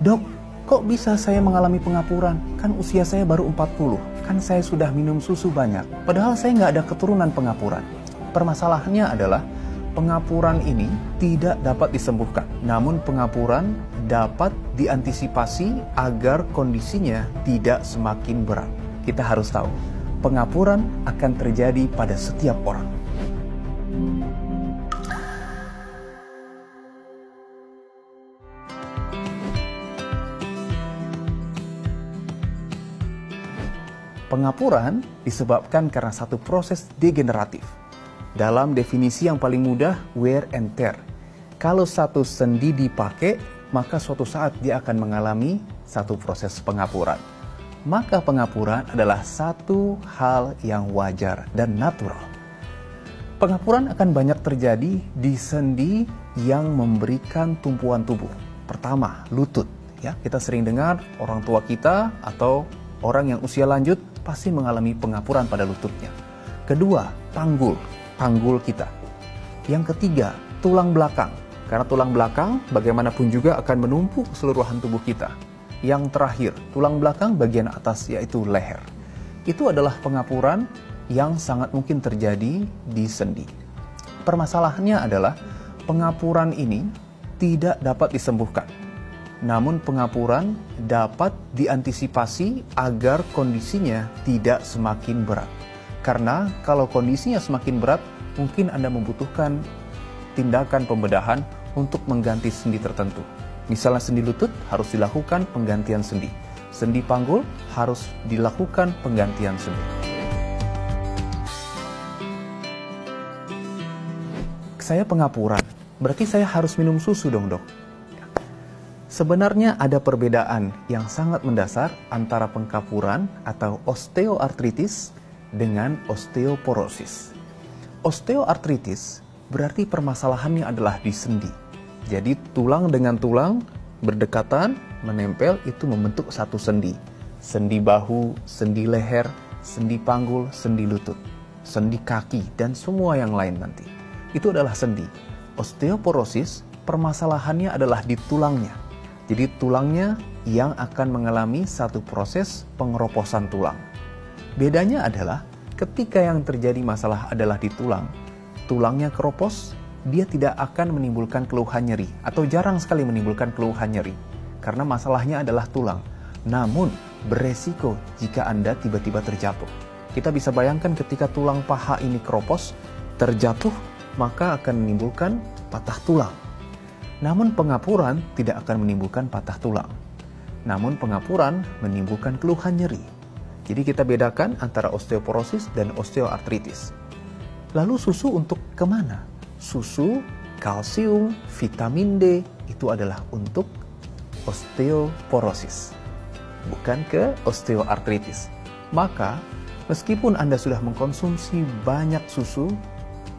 Dok, kok bisa saya mengalami pengapuran? Kan usia saya baru 40, kan saya sudah minum susu banyak. Padahal saya nggak ada keturunan pengapuran. Permasalahannya adalah pengapuran ini tidak dapat disembuhkan. Namun pengapuran dapat diantisipasi agar kondisinya tidak semakin berat. Kita harus tahu, pengapuran akan terjadi pada setiap orang. Pengapuran disebabkan karena satu proses degeneratif. Dalam definisi yang paling mudah, wear and tear. Kalau satu sendi dipakai, maka suatu saat dia akan mengalami satu proses pengapuran. Maka pengapuran adalah satu hal yang wajar dan natural. Pengapuran akan banyak terjadi di sendi yang memberikan tumpuan tubuh. Pertama, lutut. Ya, kita sering dengar orang tua kita atau orang yang usia lanjut pasti mengalami pengapuran pada lututnya. Kedua, panggul kita. Yang ketiga, tulang belakang. Karena tulang belakang bagaimanapun juga akan menumpuk keseluruhan tubuh kita. Yang terakhir, tulang belakang bagian atas yaitu leher. Itu adalah pengapuran yang sangat mungkin terjadi di sendi. Permasalahannya adalah pengapuran ini tidak dapat disembuhkan. Namun pengapuran dapat diantisipasi agar kondisinya tidak semakin berat. Karena kalau kondisinya semakin berat, mungkin Anda membutuhkan tindakan pembedahan untuk mengganti sendi tertentu. Misalnya sendi lutut harus dilakukan penggantian sendi. Sendi panggul harus dilakukan penggantian sendi. Saya pengapuran, berarti saya harus minum susu dong, dok? Sebenarnya ada perbedaan yang sangat mendasar antara pengapuran atau osteoartritis dengan osteoporosis. Osteoartritis berarti permasalahannya adalah di sendi. Jadi tulang dengan tulang berdekatan, menempel, itu membentuk satu sendi. Sendi bahu, sendi leher, sendi panggul, sendi lutut, sendi kaki, dan semua yang lain nanti. Itu adalah sendi. Osteoporosis permasalahannya adalah di tulangnya. Jadi tulangnya yang akan mengalami satu proses pengeroposan tulang. Bedanya adalah ketika yang terjadi masalah adalah di tulang, tulangnya keropos, dia tidak akan menimbulkan keluhan nyeri atau jarang sekali menimbulkan keluhan nyeri karena masalahnya adalah tulang. Namun beresiko jika Anda tiba-tiba terjatuh. Kita bisa bayangkan ketika tulang paha ini keropos, terjatuh, maka akan menimbulkan patah tulang. Namun pengapuran tidak akan menimbulkan patah tulang. Namun pengapuran menimbulkan keluhan nyeri. Jadi kita bedakan antara osteoporosis dan osteoartritis. Lalu susu untuk kemana? Susu, kalsium, vitamin D itu adalah untuk osteoporosis, bukan ke osteoartritis. Maka meskipun Anda sudah mengkonsumsi banyak susu,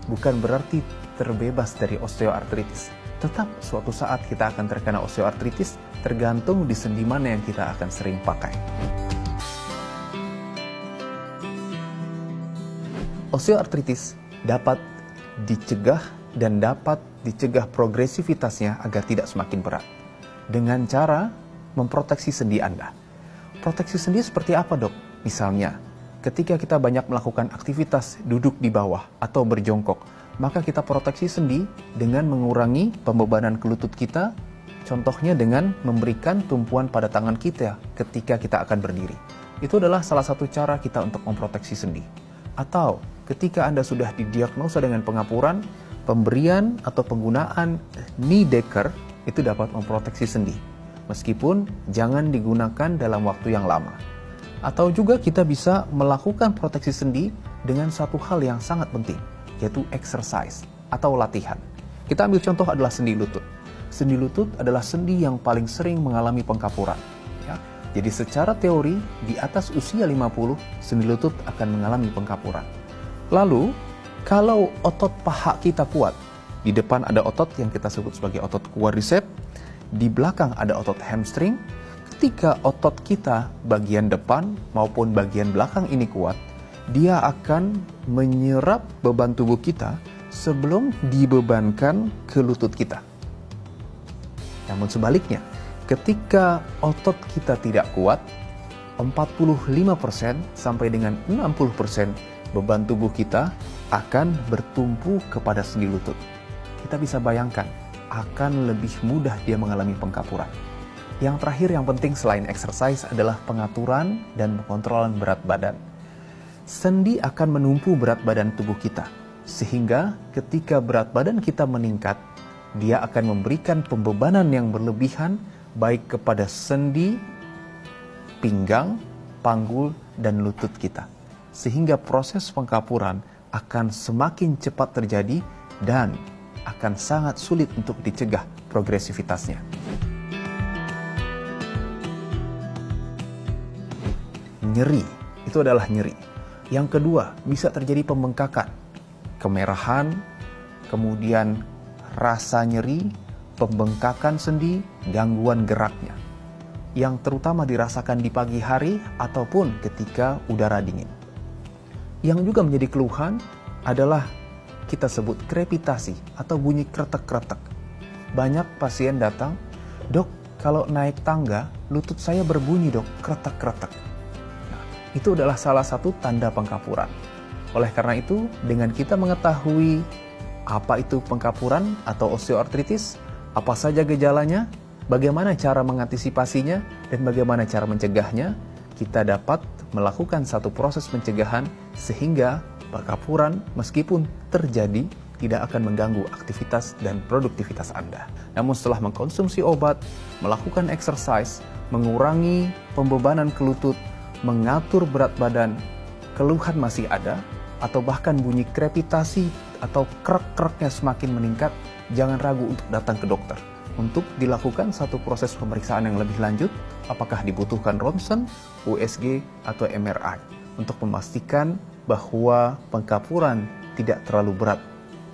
bukan berarti terbebas dari osteoartritis. Tetap suatu saat kita akan terkena osteoartritis, tergantung di sendi mana yang kita akan sering pakai. Osteoartritis dapat dicegah dan dapat dicegah progresivitasnya agar tidak semakin berat dengan cara memproteksi sendi Anda. Proteksi sendi seperti apa, dok? Misalnya, ketika kita banyak melakukan aktivitas duduk di bawah atau berjongkok, maka kita proteksi sendi dengan mengurangi pembebanan ke lutut kita, contohnya dengan memberikan tumpuan pada tangan kita ketika kita akan berdiri. Itu adalah salah satu cara kita untuk memproteksi sendi. Atau ketika Anda sudah didiagnosa dengan pengapuran, pemberian atau penggunaan knee decker itu dapat memproteksi sendi. Meskipun jangan digunakan dalam waktu yang lama. Atau juga kita bisa melakukan proteksi sendi dengan satu hal yang sangat penting, yaitu exercise atau latihan. Kita ambil contoh adalah sendi lutut. Sendi lutut adalah sendi yang paling sering mengalami pengapuran. Ya. Jadi secara teori, di atas usia 50, sendi lutut akan mengalami pengapuran. Lalu, kalau otot paha kita kuat, di depan ada otot yang kita sebut sebagai otot quadriceps, di belakang ada otot hamstring. Ketika otot kita bagian depan maupun bagian belakang ini kuat, dia akan menyerap beban tubuh kita sebelum dibebankan ke lutut kita. Namun sebaliknya, Ketika otot kita tidak kuat, 45% sampai dengan 60% beban tubuh kita akan bertumpu kepada sendi lutut. Kita bisa bayangkan, akan lebih mudah dia mengalami pengkapuran. Yang terakhir yang penting selain exercise adalah pengaturan dan pengontrolan berat badan. Sendi akan menumpu berat badan tubuh kita, sehingga ketika berat badan kita meningkat, dia akan memberikan pembebanan yang berlebihan baik kepada sendi, pinggang, panggul, dan lutut kita. Sehingga proses pengkapuran akan semakin cepat terjadi dan akan sangat sulit untuk dicegah progresivitasnya. Nyeri, itu adalah nyeri. Yang kedua, bisa terjadi pembengkakan, kemerahan, kemudian rasa nyeri, pembengkakan sendi, gangguan geraknya, yang terutama dirasakan di pagi hari ataupun ketika udara dingin. Yang juga menjadi keluhan adalah kita sebut krepitasi atau bunyi kretek-kretek. Banyak pasien datang, "Dok, kalau naik tangga, lutut saya berbunyi dok, kretek-kretek." Nah, itu adalah salah satu tanda pengkapuran. Oleh karena itu, dengan kita mengetahui apa itu pengkapuran atau osteoartritis, apa saja gejalanya, bagaimana cara mengantisipasinya, dan bagaimana cara mencegahnya, kita dapat melakukan satu proses pencegahan sehingga pengkapuran meskipun terjadi tidak akan mengganggu aktivitas dan produktivitas Anda. Namun setelah mengkonsumsi obat, melakukan exercise, mengurangi pembebanan ke lutut, mengatur berat badan, keluhan masih ada, atau bahkan bunyi krepitasi atau krek-kreknya semakin meningkat, jangan ragu untuk datang ke dokter untuk dilakukan satu proses pemeriksaan yang lebih lanjut, apakah dibutuhkan ronsen, USG, atau MRI, untuk memastikan bahwa pengkapuran tidak terlalu berat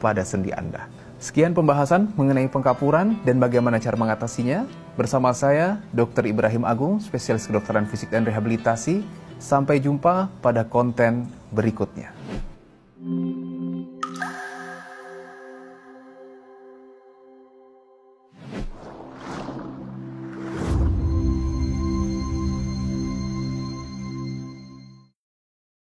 pada sendi Anda. Sekian pembahasan mengenai pengkapuran dan bagaimana cara mengatasinya. Bersama saya, Dr. Ibrahim Agung, spesialis kedokteran fisik dan rehabilitasi. Sampai jumpa pada konten berikutnya.